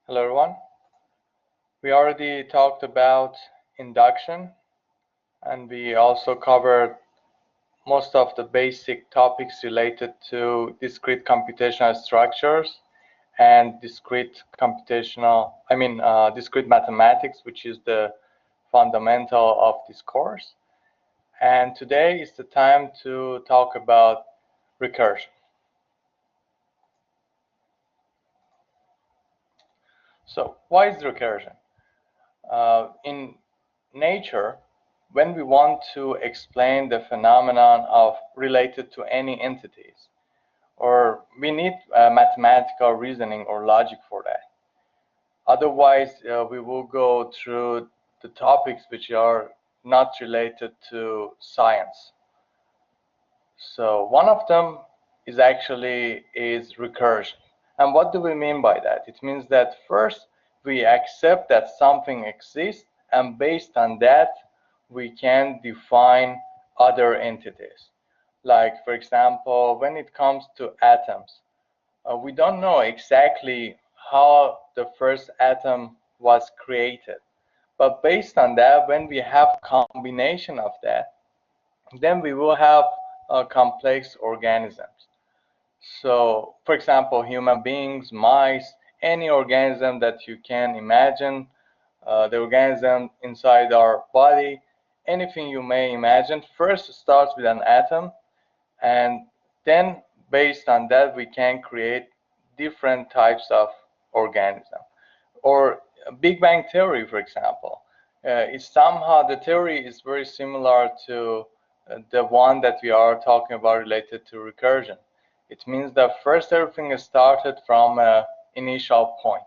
Hello everyone. We already talked about induction and we also covered most of the basic topics related to discrete computational structures and discrete mathematics, which is the fundamental of this course. And today is the time to talk about recursion. So why is recursion? In nature, when we want to explain the phenomenon of related to any entities, or we need mathematical reasoning or logic for that. Otherwise, we will go through the topics which are not related to science. So one of them is recursion. And what do we mean by that? It means that first we accept that something exists, and based on that we can define other entities. Like, for example, when it comes to atoms, we don't know exactly how the first atom was created, but based on that, when we have combination of that, then we will have complex organisms. So, for example, human beings, mice, any organism that you can imagine, the organism inside our body, anything you may imagine, first starts with an atom, and then based on that we can create different types of organism. Or Big Bang theory, for example, the theory is very similar to the one that we are talking about related to recursion. It means that first everything is started from an initial point.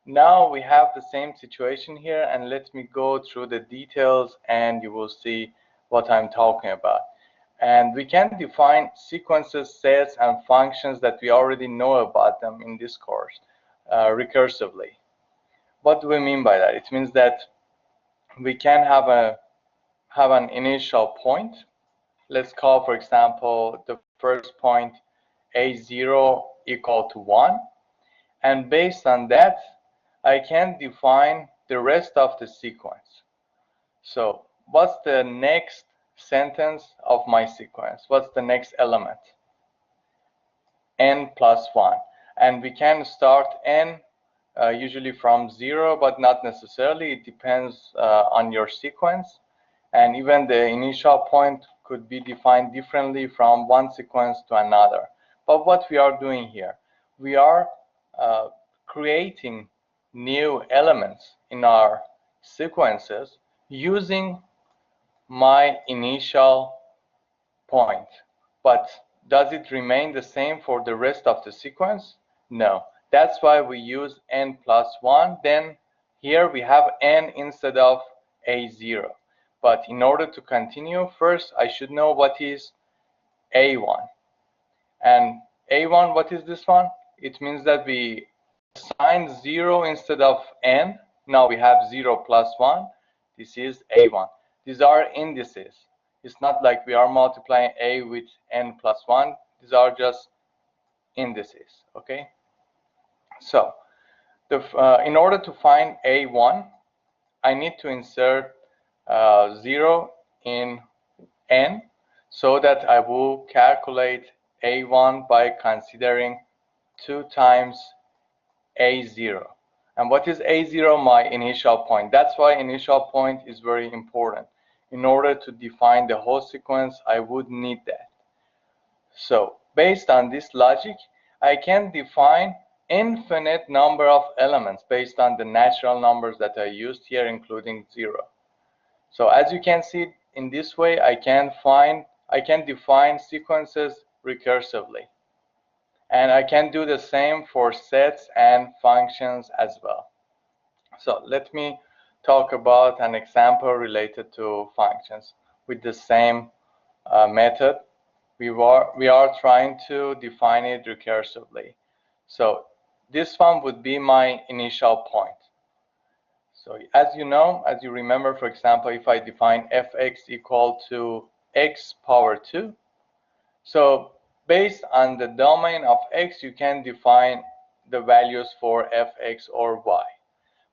Now we have the same situation here, and let me go through the details and you will see what I'm talking about. And we can define sequences, sets, and functions that we already know about them in this course recursively. What do we mean by that? It means that we can have an initial point. Let's call, for example, the first point a0 equal to 1. And based on that, I can define the rest of the sequence. So what's the next sentence of my sequence? What's the next element? N plus 1. And we can start n usually from 0, but not necessarily. It depends on your sequence. And even the initial point could be defined differently from one sequence to another. But what we are doing here, we are creating new elements in our sequences using my initial point. But does it remain the same for the rest of the sequence? No. That's why we use n plus 1. Then here we have n instead of a0. But in order to continue, first I should know what is a1. And a1, what is this one? It means that we assign 0 instead of n. Now we have 0 plus 1. This is a1. These are indices. It's not like we are multiplying a with n plus 1. These are just indices, okay? So in order to find a1, I need to insert 0 in n so that I will calculate a1 by considering 2 times a0. And what is a0? My initial point. That's why initial point is very important. In order to define the whole sequence, I would need that. So based on this logic, I can define infinite number of elements based on the natural numbers that I used here, including 0. So as you can see, in this way, I can define sequences recursively. And I can do the same for sets and functions as well. So let me talk about an example related to functions with the same method. We are trying to define it recursively. So this one would be my initial point. So as you remember, for example, if I define fx equal to x power 2, so based on the domain of x, you can define the values for fx or y.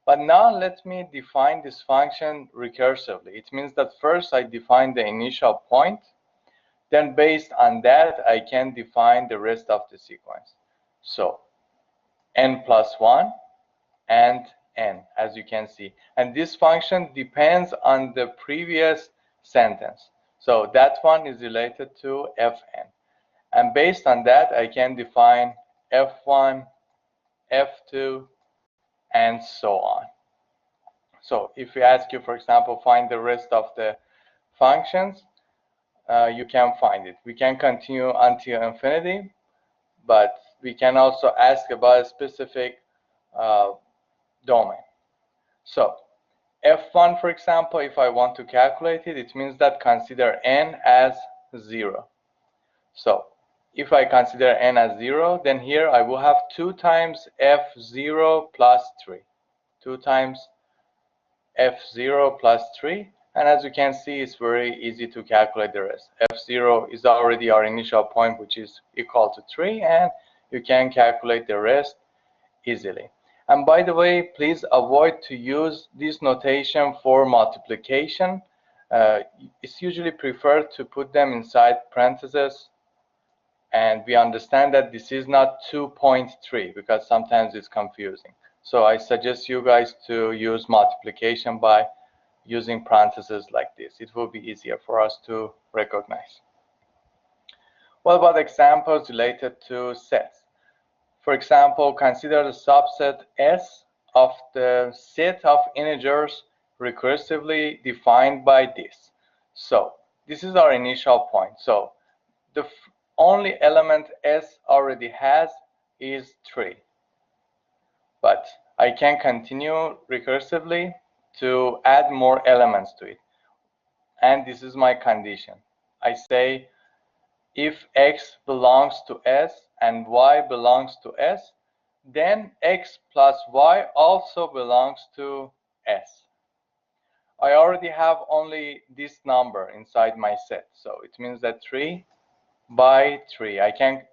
But now let me define this function recursively. It means that first I define the initial point, then based on that I can define the rest of the sequence. So n plus 1 and n, as you can see. And this function depends on the previous sentence. So that one is related to fn. And based on that, I can define f1, f2, and so on. So if we ask you, for example, find the rest of the functions, you can find it. We can continue until infinity, but we can also ask about a specific domain. So f1, for example, if I want to calculate it, it means that consider n as 0. So if I consider n as 0, then here I will have 2 times f0 plus 3. 2 times f0 plus 3. And as you can see, it's very easy to calculate the rest. f0 is already our initial point, which is equal to 3, and you can calculate the rest easily. And by the way, please avoid to use this notation for multiplication. It's usually preferred to put them inside parentheses. And we understand that this is not 2.3 because sometimes it's confusing. So I suggest you guys to use multiplication by using parentheses like this. It will be easier for us to recognize. What about examples related to sets? For example, consider the subset S of the set of integers recursively defined by this. So this is our initial point. So the only element S already has is 3. But I can continue recursively to add more elements to it. And this is my condition. I say if x belongs to S and y belongs to S, then x plus y also belongs to S. I already have only this number inside my set. So it means that 3 by 3. I can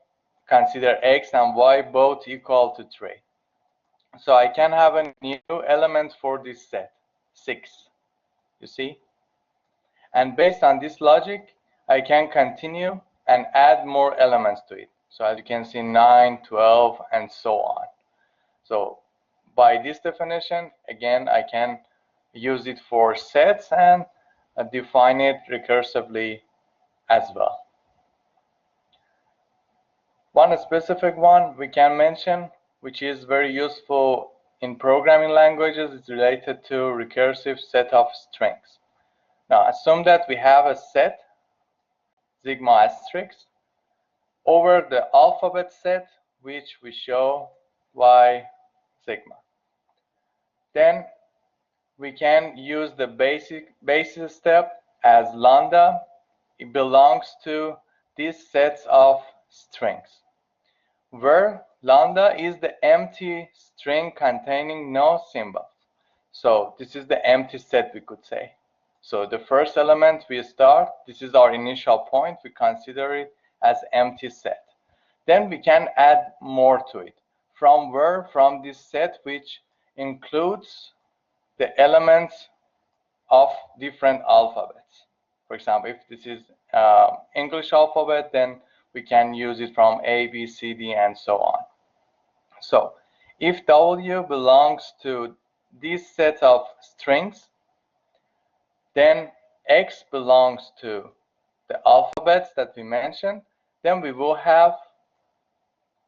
consider x and y both equal to 3. So I can have a new element for this set, 6. You see? And based on this logic, I can continue and add more elements to it. So as you can see, 9, 12, and so on. So by this definition, again, I can use it for sets and define it recursively as well. One specific one we can mention, which is very useful in programming languages, is related to recursive set of strings. Now, assume that we have a set, sigma asterisk, over the alphabet set, which we show y sigma. Then we can use the basis step as lambda. It belongs to these sets of strings, where lambda is the empty string containing no symbol. So this is the empty set, we could say. So the first element we start, this is our initial point, we consider it as empty set. Then we can add more to it. From where? From this set, which includes the elements of different alphabets. For example, if this is English alphabet, then we can use it from A, B, C, D, and so on. So if W belongs to this set of strings, then X belongs to the alphabets that we mentioned, then we will have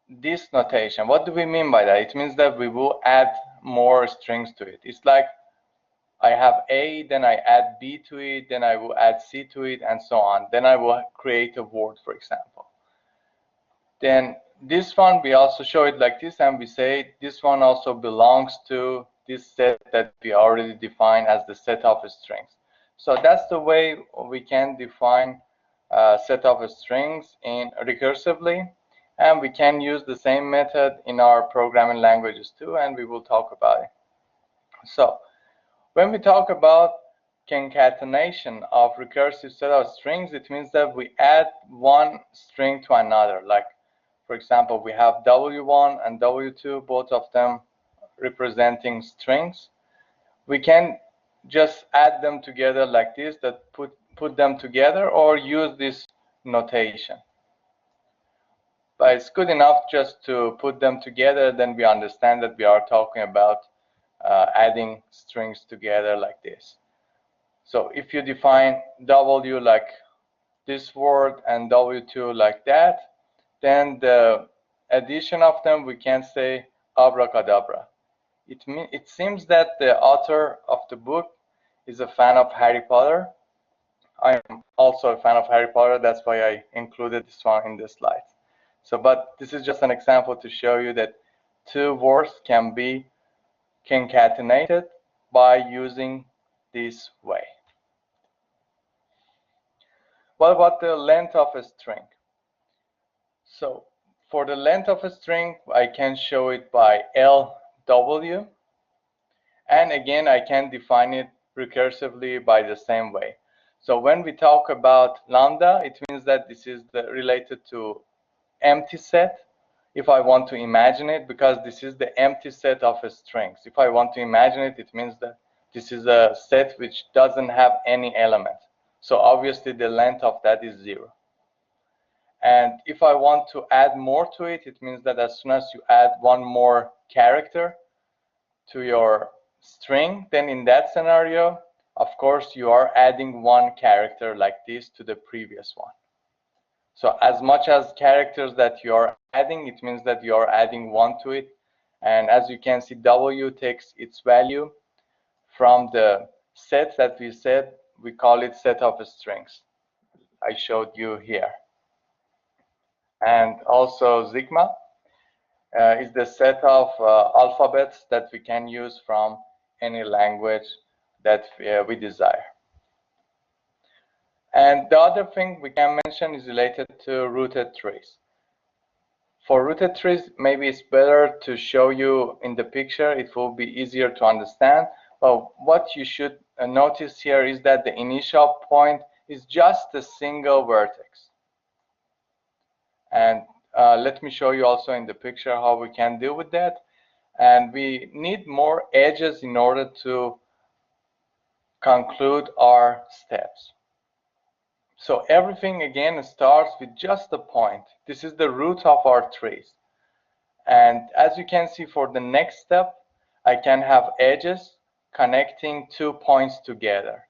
this notation. What do we mean by that? It means that we will add more strings to it. It's like I have A, then I add B to it, then I will add C to it, and so on. Then I will create a word, for example. Then this one, we also show it like this, and we say this one also belongs to this set that we already defined as the set of strings. So that's the way we can define a set of strings recursively, and we can use the same method in our programming languages too, and we will talk about it. So when we talk about concatenation of recursive set of strings, it means that we add one string to another. Like, For example, we have W1 and W2, both of them representing strings. We can just add them together like this, that put them together, or use this notation. But it's good enough just to put them together, then we understand that we are talking about adding strings together like this. So if you define W like this word and W2 like that, then the addition of them, we can say abracadabra. It seems that the author of the book is a fan of Harry Potter. I am also a fan of Harry Potter, that's why I included this one in the slides. So, but this is just an example to show you that two words can be concatenated by using this way. What about the length of a string? So for the length of a string, I can show it by LW. And again, I can define it recursively by the same way. So when we talk about lambda, it means that this is related to empty set. If I want to imagine it, because this is the empty set of a strings. If I want to imagine it, it means that this is a set which doesn't have any element. So obviously the length of that is 0. And if I want to add more to it, it means that as soon as you add one more character to your string, then in that scenario, of course, you are adding one character like this to the previous one. So as much as characters that you are adding, it means that you are adding one to it. And as you can see, W takes its value from the set that we said. We call it set of strings. I showed you here. And also sigma is the set of alphabets that we can use from any language that we desire. And the other thing we can mention is related to rooted trees. For rooted trees, maybe it's better to show you in the picture. It will be easier to understand. But what you should notice here is that the initial point is just a single vertex. And let me show you also in the picture how we can deal with that. And we need more edges in order to conclude our steps. So everything again starts with just a point. This is the root of our trees. And as you can see, for the next step, I can have edges connecting 2 points together.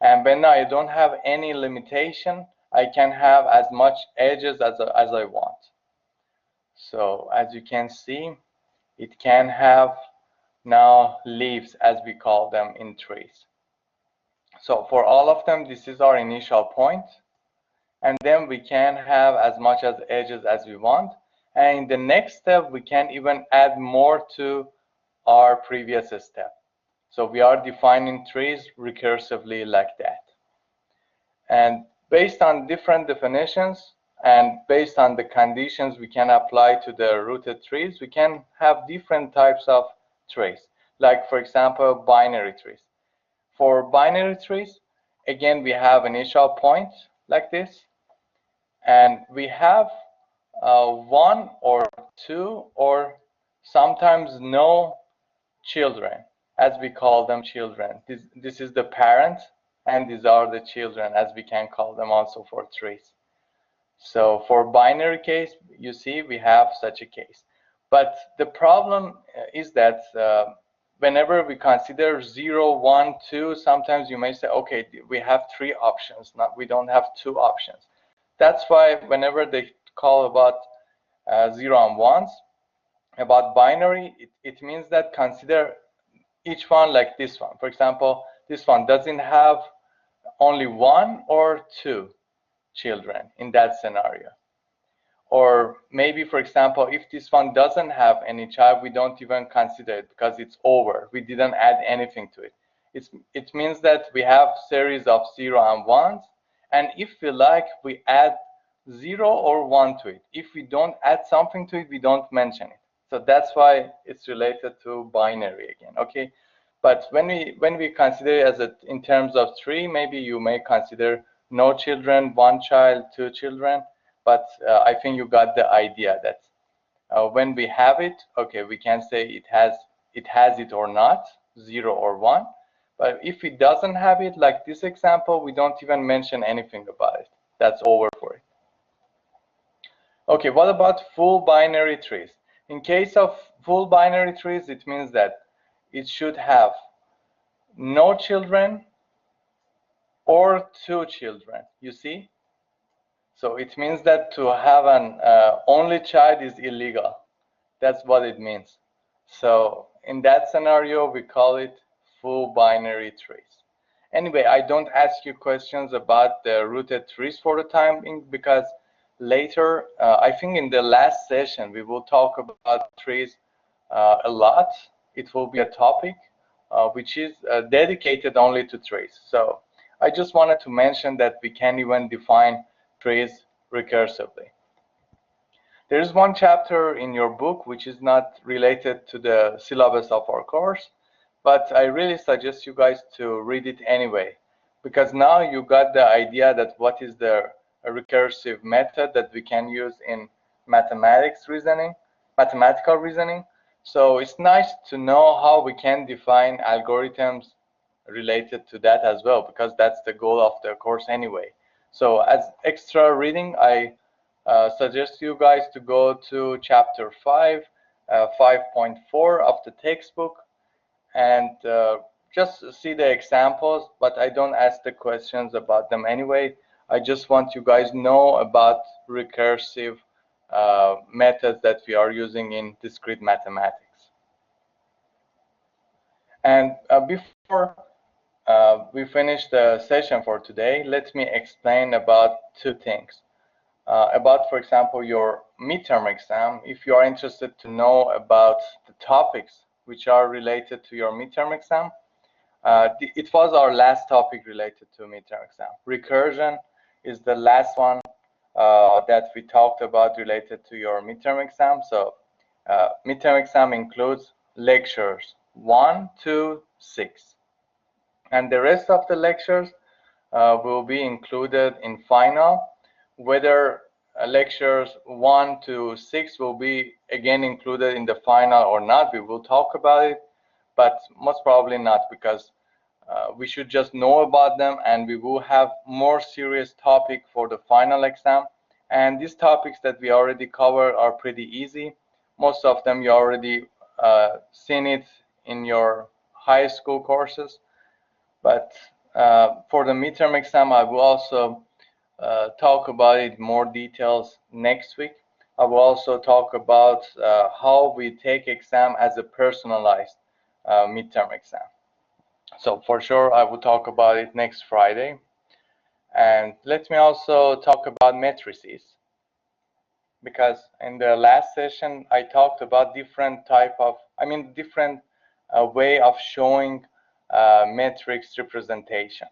And when I don't have any limitation, I can have as much edges as I want. So as you can see, it can have now leaves, as we call them in trees. So for all of them, this is our initial point. And then we can have as much as edges as we want. And in the next step, we can even add more to our previous step. So we are defining trees recursively like that. And based on different definitions and based on the conditions we can apply to the rooted trees, we can have different types of trees. Like, for example, binary trees. For binary trees, again, we have initial point like this. And we have 1 or 2 or sometimes no children, as we call them children. This is the parent, and these are the children, as we can call them also for trees. So for binary case, you see we have such a case. But the problem is that whenever we consider 0, 1, 2, sometimes you may say, okay, we have 3 options, we don't have 2 options. That's why whenever they call about 0 and 1s, about binary, it means that consider each one like this one. For example, this one doesn't have only 1 or 2 children in that scenario. Or maybe, for example, if this one doesn't have any child, we don't even consider it because it's over. We didn't add anything to it. It means that we have series of 0 and 1s. And if we like, we add 0 or 1 to it. If we don't add something to it, we don't mention it. So that's why it's related to binary again, okay? But when we consider it as in terms of 3, maybe you may consider no children, 1 child, 2 children. but I think you got the idea that when we have it, okay, we can say it has it or not, 0 or 1. But if it doesn't have it, like this example, we don't even mention anything about it. That's over for it. Okay, what about full binary trees? In case of full binary trees, it means that it should have no children or 2 children, you see? So it means that to have an only child is illegal. That's what it means. So in that scenario, we call it full binary trees. Anyway, I don't ask you questions about the rooted trees for the time being, because later, I think in the last session, we will talk about trees a lot. It will be a topic which is dedicated only to trees. So I just wanted to mention that we can even define trees recursively. There is one chapter in your book which is not related to the syllabus of our course, but I really suggest you guys to read it anyway, because now you got the idea that what is the recursive method that we can use in mathematical reasoning. So it's nice to know how we can define algorithms related to that as well, because that's the goal of the course anyway. So as extra reading, I suggest you guys to go to chapter 5, 5.4 of the textbook, and just see the examples, but I don't ask the questions about them anyway. I just want you guys know about recursive methods that we are using in discrete mathematics. And before we finish the session for today, let me explain about 2 things. About, for example, your midterm exam. If you are interested to know about the topics which are related to your midterm exam, it was our last topic related to midterm exam. Recursion is the last one that we talked about related to your midterm exam. So midterm exam includes lectures 1 to 6. And the rest of the lectures will be included in final. Whether lectures 1 to 6 will be again included in the final or not, we will talk about it, but most probably not, because we should just know about them, and we will have more serious topic for the final exam. And these topics that we already covered are pretty easy. Most of them you already seen it in your high school courses, but for the midterm exam, I will also talk about it more details next week. I will also talk about how we take exam as a personalized midterm exam. So for sure, I will talk about it next Friday. And let me also talk about matrices, because in the last session, I talked about different way of showing matrix representation.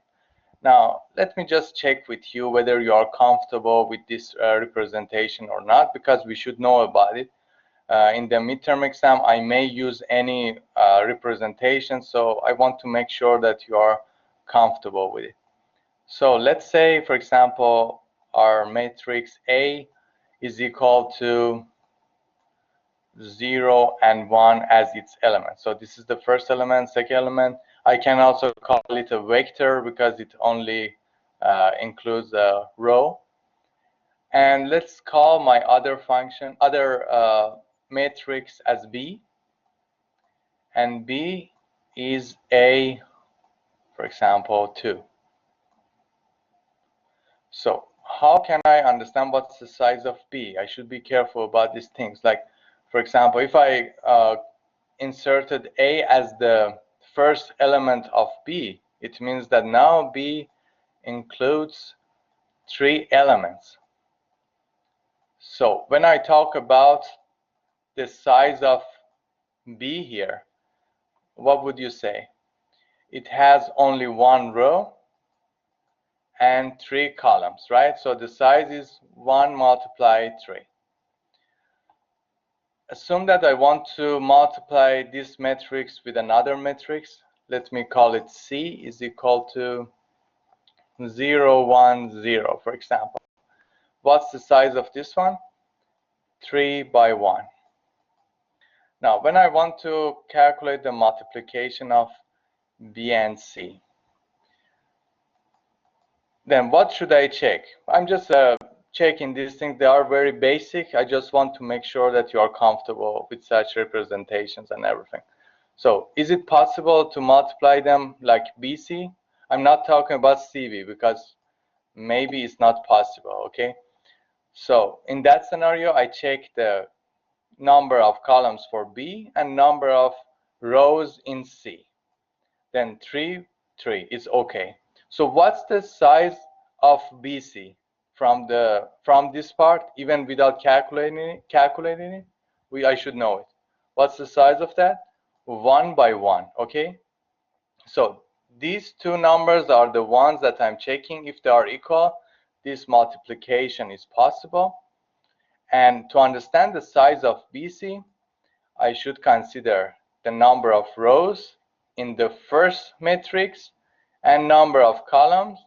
Now, let me just check with you whether you are comfortable with this representation or not, because we should know about it. In the midterm exam, I may use any representation, so I want to make sure that you are comfortable with it. So let's say, for example, our matrix A is equal to 0 and 1 as its element. So this is the first element, second element. I can also call it a vector because it only includes a row. And let's call my other matrix as B. And B is A, for example, 2. So how can I understand what's the size of B? I should be careful about these things. Like, for example, if I inserted A as the first element of B, it means that now B includes 3 elements. So when I talk about the size of B here, what would you say? It has only 1 row and 3 columns, right? So the size is 1 multiplied 3. Assume that I want to multiply this matrix with another matrix. Let me call it C is equal to 0, 1, 0, for example. What's the size of this one? 3 by 1. Now, when I want to calculate the multiplication of B and C, then what should I check? I'm just checking these things. They are very basic. I just want to make sure that you are comfortable with such representations and everything. So is it possible to multiply them like BC? I'm not talking about CV because maybe it's not possible, okay? So in that scenario, I check the number of columns for B and number of rows in C. Then 3 is okay. So what's the size of BC from this part, even without calculating it? I should know it. What's the size of that? 1 by 1, okay? So these two numbers are the ones that I'm checking. If they are equal, this multiplication is possible. And to understand the size of BC, I should consider the number of rows in the first matrix and number of columns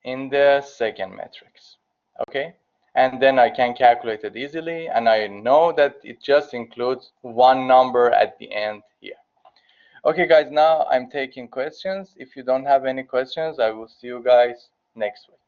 in the second matrix. Okay, and then I can calculate it easily, and I know that it just includes one number at the end here. Okay guys, now I'm taking questions. If you don't have any questions, I will see you guys next week.